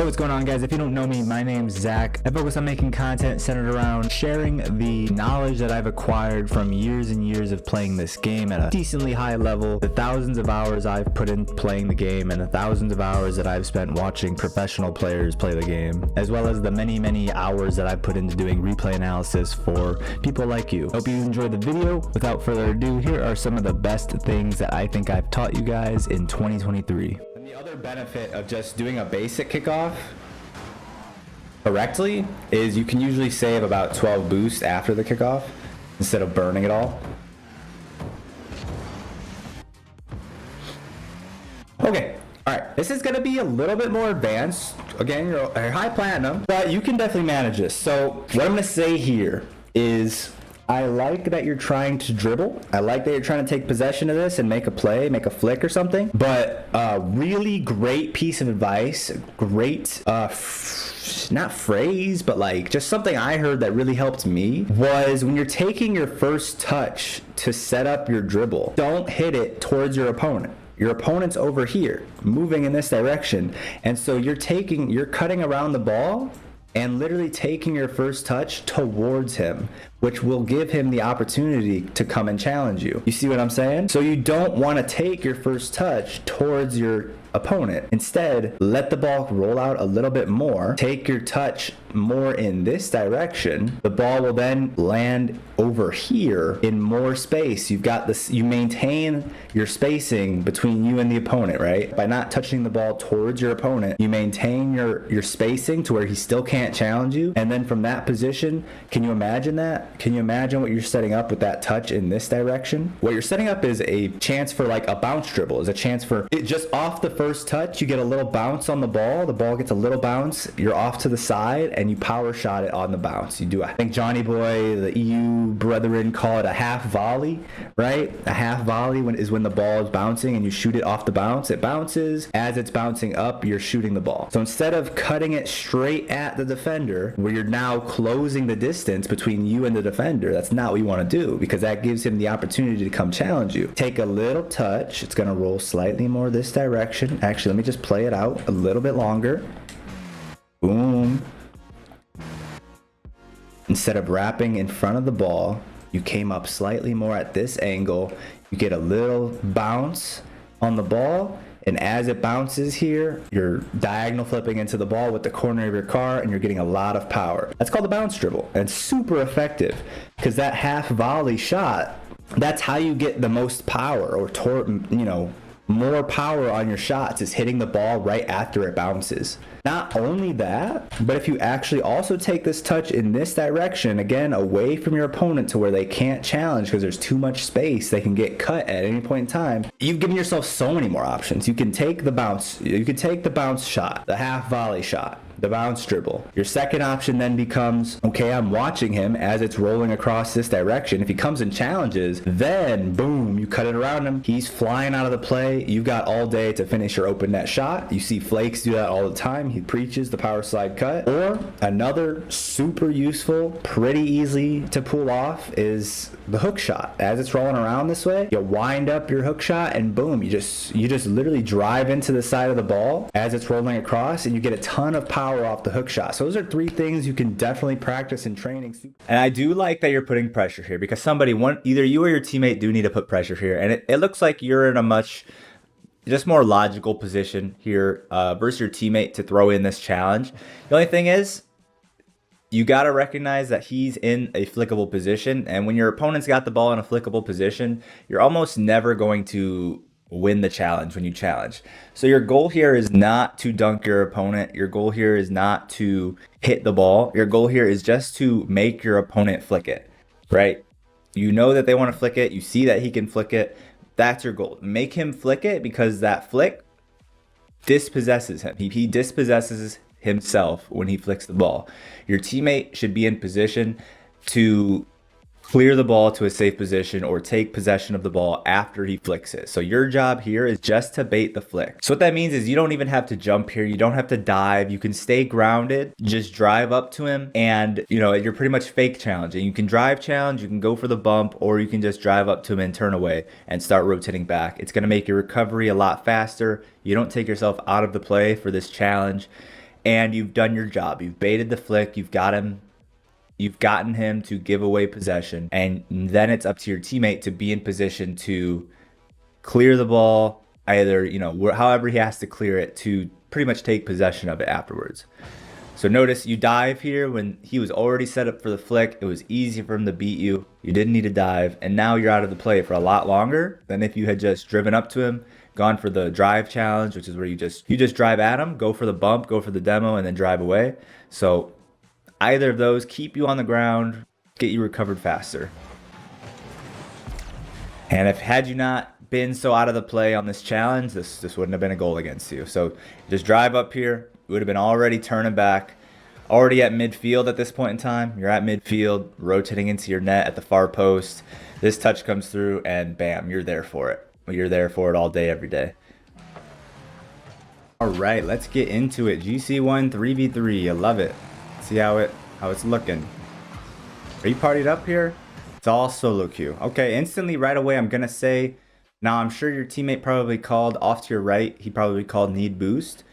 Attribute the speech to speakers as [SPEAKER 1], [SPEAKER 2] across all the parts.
[SPEAKER 1] Hey, what's going on, guys? If you don't know me, my name's Zach. I focus on making content centered around sharing the knowledge that I've acquired from years and years of playing this game at a decently high level, the thousands of hours I've put in playing the game, and the thousands of hours that I've spent watching professional players play the game, as well as the many hours that I've put into doing replay analysis for people like you. Hope you enjoyed the video. Without further ado, here are some of the best things that I think I've taught you guys in 2023. And the other benefit of just doing a basic kickoff correctly is you can usually save about 12 boost after the kickoff instead of burning it all. Okay, all right, this is gonna be a little bit more advanced. Again, you're high platinum, but you can definitely manage this. So what I'm gonna say here is I like that you're trying to dribble. I like that you're trying to take possession of this and make a play, make a flick or something. But really great piece of advice, great, not phrase, but like just something I heard that really helped me was when you're taking your first touch to set up your dribble, don't hit it towards your opponent. Your opponent's over here, moving in this direction. And so you're cutting around the ball and literally taking your first touch towards him, which will give him the opportunity to come and challenge you. You see what I'm saying? So you don't want to take your first touch towards your opponent. Instead, let the ball roll out a little bit more. Take your touch more in this direction. The ball will then land over here in more space. You've got this, you maintain your spacing between you and the opponent, right? By not touching the ball towards your opponent, you maintain your spacing to where he still can't challenge you. And then from that position, can you imagine that? Can you imagine what you're setting up with that touch in this direction? What you're setting up is a chance for like a bounce dribble, is a chance for it just off the first touch. You get a little bounce on the ball gets a little bounce, you're off to the side and you power shot it on the bounce. You do, I think Johnny Boy, the EU brethren call it a half volley, right? A half volley is when the ball is bouncing and you shoot it off the bounce. It bounces. As it's bouncing up, you're shooting the ball. So instead of cutting it straight at the defender, where you're now closing the distance between you and the defender, that's not what you want to do, because that gives him the opportunity to come challenge you. Take a little touch. It's going to roll slightly more this direction. Actually, let me just play it out a little bit longer. Boom. Instead of wrapping in front of the ball, you came up slightly more at this angle. You get a little bounce on the ball, and as it bounces here, you're diagonal flipping into the ball with the corner of your car, and you're getting a lot of power. That's called the bounce dribble, and it's super effective because that half volley shot, that's how you get the most power, or more power on your shots, is hitting the ball right after it bounces. Not only that, but if you actually also take this touch in this direction, again, away from your opponent to where they can't challenge because there's too much space, they can get cut at any point in time, you've given yourself so many more options. You can take the bounce, shot, the half volley shot, the bounce dribble. Your second option then becomes, okay, I'm watching him as it's rolling across this direction. If he comes and challenges, then boom, you cut it around him. He's flying out of the play. You've got all day to finish your open net shot. You see Flakes do that all the time. He preaches the power slide cut. Or another super useful, pretty easy to pull off is the hook shot. As it's rolling around this way, you wind up your hook shot and boom, you just literally drive into the side of the ball as it's rolling across, and you get a ton of power off the hook shot. So those are three things you can definitely practice in training. And I do like that you're putting pressure here, because either you or your teammate do need to put pressure here, and it looks like you're in a much just more logical position here versus your teammate to throw in this challenge. The only thing is, you got to recognize that he's in a flickable position, and when your opponent's got the ball in a flickable position, you're almost never going to win the challenge when you challenge. So your goal here is not to dunk your opponent. Your goal here is not to hit the ball. Your goal here is just to make your opponent flick it, right? You know that they want to flick it. You see that he can flick it. That's your goal. Make him flick it, because that flick dispossesses him. He dispossesses himself when he flicks the ball. Your teammate should be in position to clear the ball to a safe position or take possession of the ball after he flicks it. So your job here is just to bait the flick. So what that means is you don't even have to jump here. You don't have to dive. You can stay grounded, just drive up to him, and you're pretty much fake challenging. You can drive challenge, you can go for the bump, or you can just drive up to him and turn away and start rotating back. It's going to make your recovery a lot faster. You don't take yourself out of the play for this challenge. and you've done your job. You've baited the flick, you've gotten him to give away possession, and then it's up to your teammate to be in position to clear the ball, either, however he has to clear it to pretty much take possession of it afterwards. So notice you dive here when he was already set up for the flick. It was easy for him to beat you. You didn't need to dive, and now you're out of the play for a lot longer than if you had just driven up to him, gone for the drive challenge, which is where you just drive at him, go for the bump, go for the demo, and then drive away. So either of those keep you on the ground, get you recovered faster. And had you not been so out of the play on this challenge, this wouldn't have been a goal against you. So just drive up here. You would have been already turning back, already at midfield at this point in time. You're at midfield, rotating into your net at the far post. This touch comes through, and bam, you're there for it. You're there for it all day, every day. All right, let's get into it. GC1 3v3. I love it. See how it's looking. Are you partied up here? It's all solo queue. Okay, instantly right away I'm gonna say, now I'm sure your teammate probably called off to your right. He probably called need boost.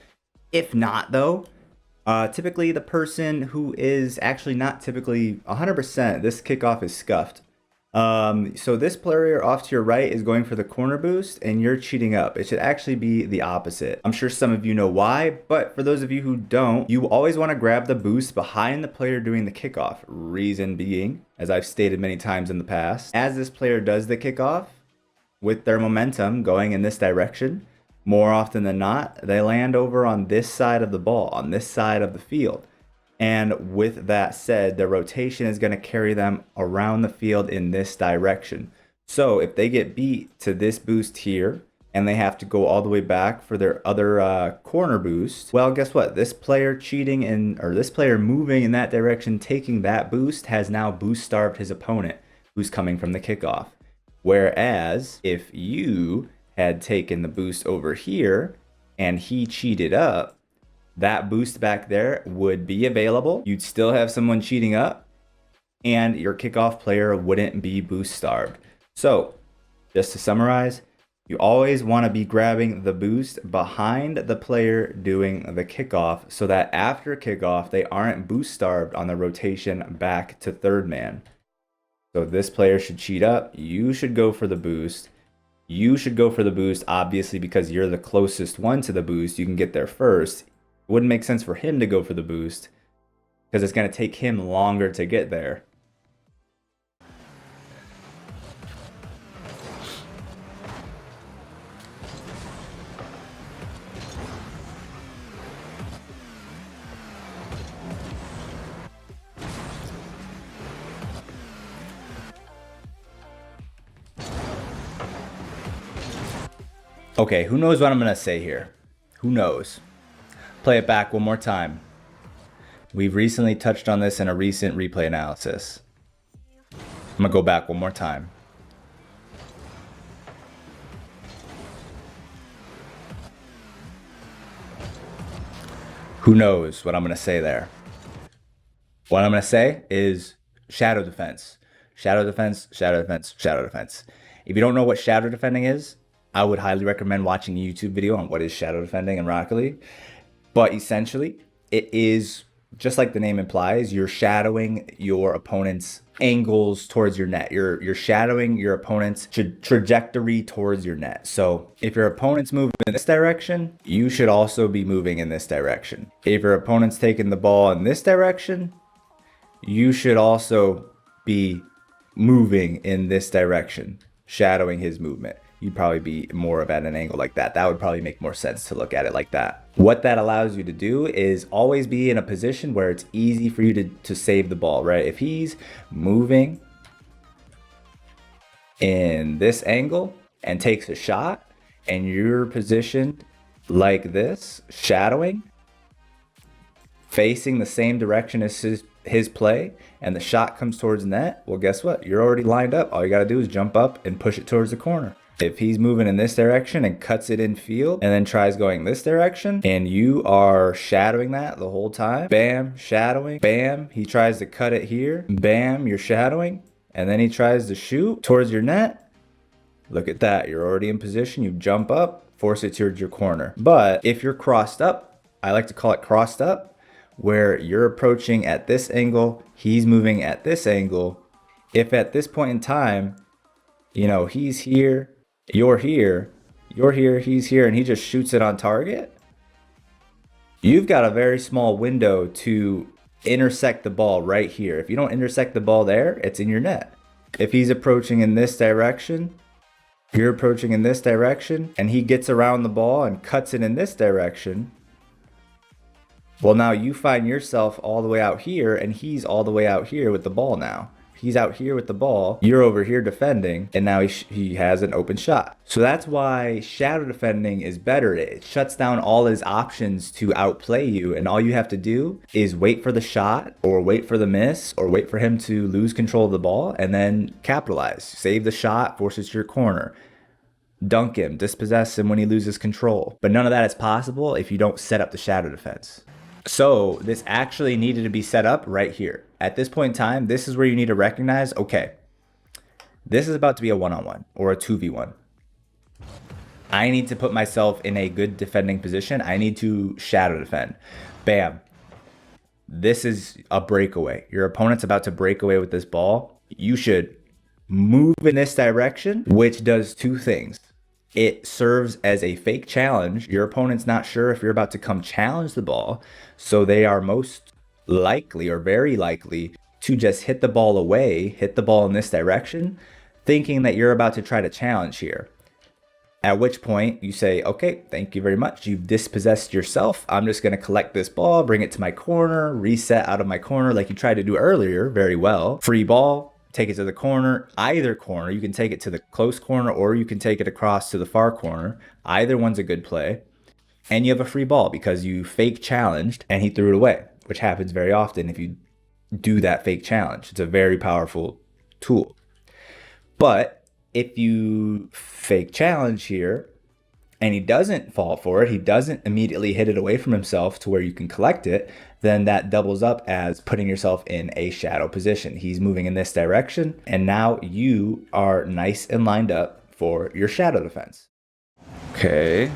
[SPEAKER 1] If not though, typically the person who is actually not typically 100%, this kickoff is scuffed. So this player off to your right is going for the corner boost, and you're cheating up. It should actually be the opposite. I'm sure some of you know why, but for those of you who don't, you always want to grab the boost behind the player doing the kickoff. Reason being, as I've stated many times in the past, as this player does the kickoff with their momentum going in this direction, more often than not, they land over on this side of the ball, on this side of the field. And with that said, the rotation is going to carry them around the field in this direction. So if they get beat to this boost here, and they have to go all the way back for their other corner boost, well, guess what? This player this player moving in that direction, taking that boost, has now boost starved his opponent who's coming from the kickoff. Whereas if you had taken the boost over here and he cheated up, that boost back there would be available. You'd still have someone cheating up, and your kickoff player wouldn't be boost starved. So just to summarize, you always want to be grabbing the boost behind the player doing the kickoff, so that after kickoff, they aren't boost starved on the rotation back to third man. So if this player should cheat up, you should go for the boost. You should go for the boost, obviously, because you're the closest one to the boost. You can get there first. It wouldn't make sense for him to go for the boost because it's going to take him longer to get there. Okay, who knows what I'm going to say here? Who knows? Play it back one more time. We've recently touched on this in a recent replay analysis. I'm going to go back one more time. Who knows what I'm going to say there? What I'm going to say is shadow defense. Shadow defense, shadow defense, shadow defense. If you don't know what shadow defending is, I would highly recommend watching a YouTube video on what is shadow defending in Rocket League. But essentially, it is, just like the name implies, you're shadowing your opponent's angles towards your net. You're shadowing your opponent's trajectory towards your net. So if your opponent's moving in this direction, you should also be moving in this direction. If your opponent's taking the ball in this direction, you should also be moving in this direction, shadowing his movement. You'd probably be more of at an angle like that. That would probably make more sense to look at it like that. What that allows you to do is always be in a position where it's easy for you to save the ball, right? If he's moving in this angle and takes a shot, and you're positioned like this, shadowing, facing the same direction as his play, and the shot comes towards net, well, guess what? You're already lined up. All you got to do is jump up and push it towards the corner. If he's moving in this direction and cuts it in field and then tries going this direction, and you are shadowing that the whole time, bam, shadowing, bam, he tries to cut it here, bam, you're shadowing, and then he tries to shoot towards your net, look at that, you're already in position, you jump up, force it towards your corner. But if you're crossed up I like to call it crossed up, where you're approaching at this angle, he's moving at this angle. If at this point in time, you know, he's here, you're here, you're here, he's here, and he just shoots it on target, you've got a very small window to intersect the ball right here. If you don't intersect the ball there, it's in your net. If he's approaching in this direction, you're approaching in this direction, and he gets around the ball and cuts it in this direction, well, now you find yourself all the way out here, and he's all the way out here with the ball now. He's out here with the ball, you're over here defending, and now he has an open shot. So that's why shadow defending is better. It shuts down all his options to outplay you, and all you have to do is wait for the shot, or wait for the miss, or wait for him to lose control of the ball, and then capitalize. Save the shot, force it to your corner. Dunk him, dispossess him when he loses control. But none of that is possible if you don't set up the shadow defense. So this actually needed to be set up right here. At this point in time, this is where you need to recognize, okay, this is about to be a one-on-one or a 2v1. I need to put myself in a good defending position. I need to shadow defend. Bam. This is a breakaway. Your opponent's about to break away with this ball. You should move in this direction, which does two things. It serves as a fake challenge. Your opponent's not sure if you're about to come challenge the ball, so they are most likely or very likely to just hit the ball away, hit the ball in this direction, thinking that you're about to try to challenge here. At which point you say, okay, thank you very much. You've dispossessed yourself. I'm just going to collect this ball, bring it to my corner, reset out of my corner like you tried to do earlier very well. Free ball. Take it to the corner, either corner. You can take it to the close corner or you can take it across to the far corner. Either one's a good play. And you have a free ball because you fake challenged and he threw it away, which happens very often if you do that fake challenge. It's a very powerful tool. But if you fake challenge here and he doesn't fall for it, he doesn't immediately hit it away from himself to where you can collect it, then that doubles up as putting yourself in a shadow position. He's moving in this direction, and now you are nice and lined up for your shadow defense. Okay.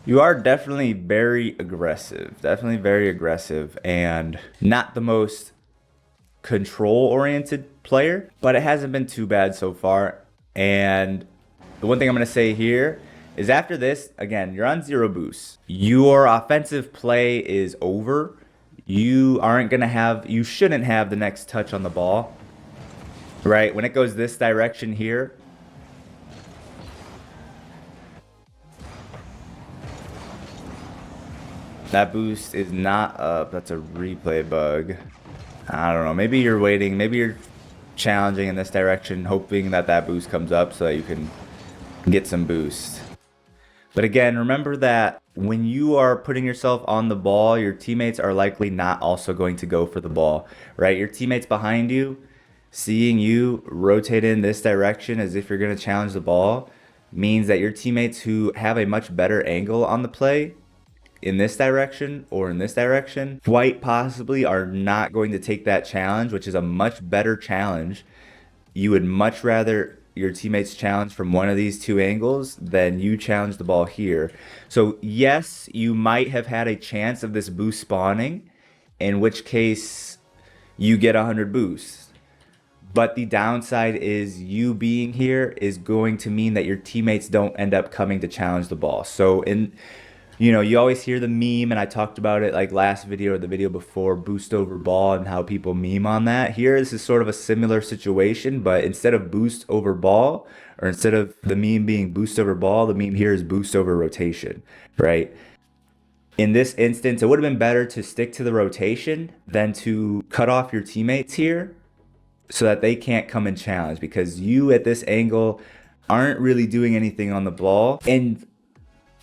[SPEAKER 1] You are definitely very aggressive, and not the most control-oriented player, but it hasn't been too bad so far. And the one thing I'm going to say here is after this, again, you're on 0 boost. Your offensive play is over. You shouldn't have the next touch on the ball, right? When it goes this direction here, that boost is not up. That's a replay bug. I don't know. Maybe you're waiting. Maybe you're challenging in this direction, hoping that that boost comes up so that you can get some boost. But again, remember that when you are putting yourself on the ball, your teammates are likely not also going to go for the ball, right? Your teammates behind you, seeing you rotate in this direction as if you're going to challenge the ball, means that your teammates who have a much better angle on the play in this direction or in this direction, quite possibly are not going to take that challenge, which is a much better challenge. You would much rather your teammates challenge from one of these two angles than you challenge the ball here. So yes, you might have had a chance of this boost spawning, in which case you get 100 boosts. But the downside is you being here is going to mean that your teammates don't end up coming to challenge the ball. So you always hear the meme, and I talked about it like last video or the video before, boost over ball, and how people meme on that. Here, this is sort of a similar situation, but instead of boost over ball, or instead of the meme being boost over ball, the meme here is boost over rotation, right? In this instance, it would have been better to stick to the rotation than to cut off your teammates here so that they can't come and challenge, because you at this angle aren't really doing anything on the ball. And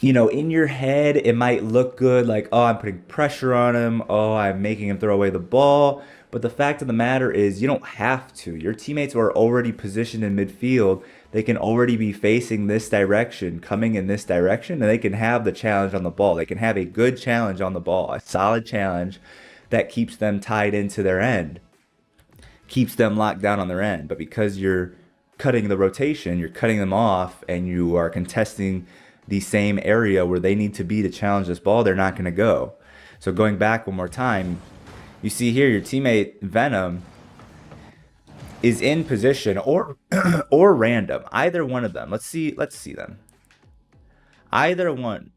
[SPEAKER 1] in your head, it might look good, like, oh, I'm putting pressure on him. Oh, I'm making him throw away the ball. But the fact of the matter is you don't have to. Your teammates are already positioned in midfield. They can already be facing this direction, coming in this direction, and they can have the challenge on the ball. They can have a good challenge on the ball, a solid challenge that keeps them tied into their end, keeps them locked down on their end. But because you're cutting the rotation, you're cutting them off, and you are contesting the same area where they need to be to challenge this ball, they're not going to go. So going back one more time, you see here your teammate Venom is in position, or or random, either one of them. Let's see them. Either one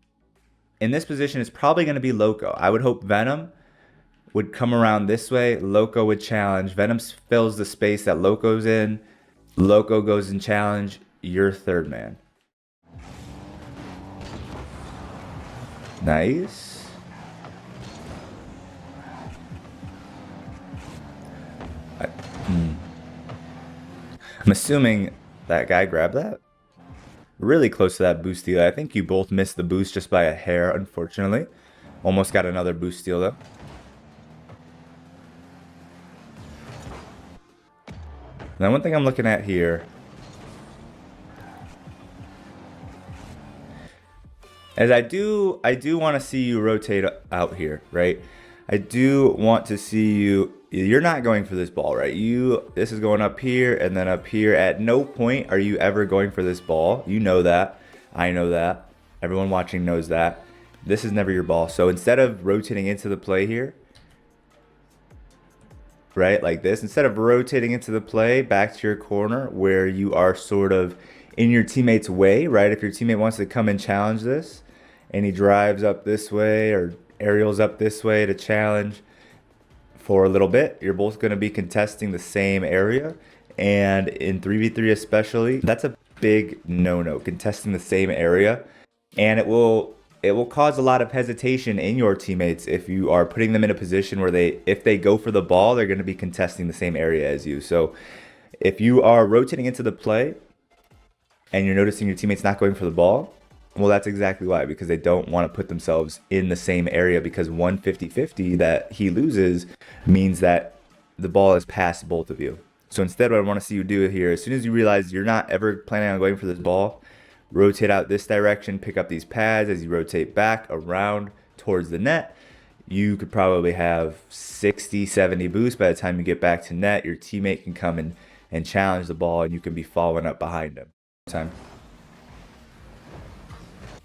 [SPEAKER 1] in this position is probably going to be Loco. I would hope Venom would come around this way, Loco would challenge, Venom fills the space that Loco's in, Loco goes and challenge, you're third man. Nice. I'm assuming that guy grabbed that. Really close to that boost steal. I think you both missed the boost just by a hair, unfortunately. Almost got another boost steal though. Now one thing I'm looking at here is I do want to see you rotate out here, right? I do want to see you. You're not going for this ball, right? This is going up here and then up here. At no point are you ever going for this ball. You know that. I know that. Everyone watching knows that. This is never your ball. So instead of rotating into the play here, right, like this, instead of rotating into the play back to your corner where you are sort of in your teammate's way, right? If your teammate wants to come and challenge this and he drives up this way or aerials up this way to challenge for a little bit, you're both going to be contesting the same area. And in 3v3 especially, that's a big no-no, contesting the same area. And it will cause a lot of hesitation in your teammates if you are putting them in a position where if they go for the ball, they're going to be contesting the same area as you. So if you are rotating into the play and you're noticing your teammates not going for the ball, well, that's exactly why, because they don't want to put themselves in the same area, because 150-50 that he loses means that the ball is past both of you. So instead, what I want to see you do here, as soon as you realize you're not ever planning on going for this ball, rotate out this direction, pick up these pads. As you rotate back around towards the net, you could probably have 60, 70 boosts. By the time you get back to net, your teammate can come and challenge the ball, and you can be following up behind him.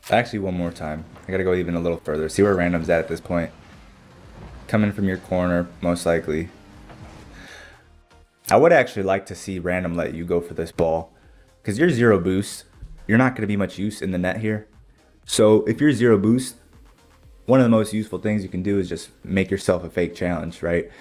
[SPEAKER 1] Actually, one more time. I gotta go even a little further. See where random's at this point. Coming from your corner, most likely. I would actually like to see random let you go for this ball, because you're zero boost. You're not going to be much use in the net here. So if you're zero boost, one of the most useful things you can do is just make yourself a fake challenge, right?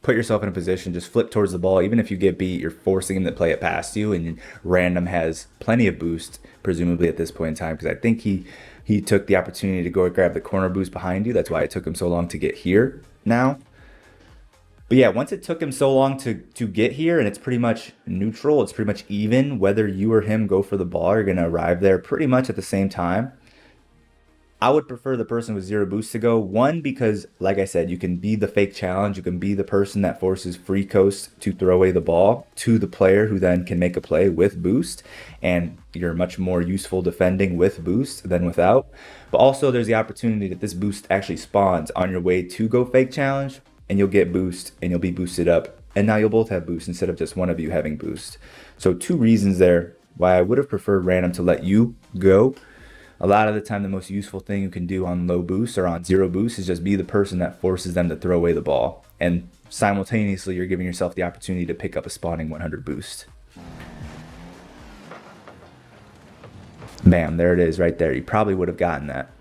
[SPEAKER 1] Put yourself in a position, just flip towards the ball. Even if you get beat, you're forcing him to play it past you, and random has plenty of boost, presumably at this point in time, because I think he took the opportunity to go grab the corner boost behind you. That's why it took him so long to get here now. But yeah, once it took him so long to get here, and it's pretty much neutral, it's pretty much even, whether you or him go for the ball, you're going to arrive there pretty much at the same time. I would prefer the person with zero boost to go. One, because like I said, you can be the fake challenge. You can be the person that forces Free Coast to throw away the ball to the player, who then can make a play with boost. And you're much more useful defending with boost than without. But also there's the opportunity that this boost actually spawns on your way to go fake challenge, and you'll get boost and you'll be boosted up. And now you'll both have boost instead of just one of you having boost. So two reasons there why I would have preferred random to let you go. A lot of the time, the most useful thing you can do on low boost or on zero boost is just be the person that forces them to throw away the ball. And simultaneously, you're giving yourself the opportunity to pick up a spawning 100 boost. Bam, there it is right there. You probably would have gotten that.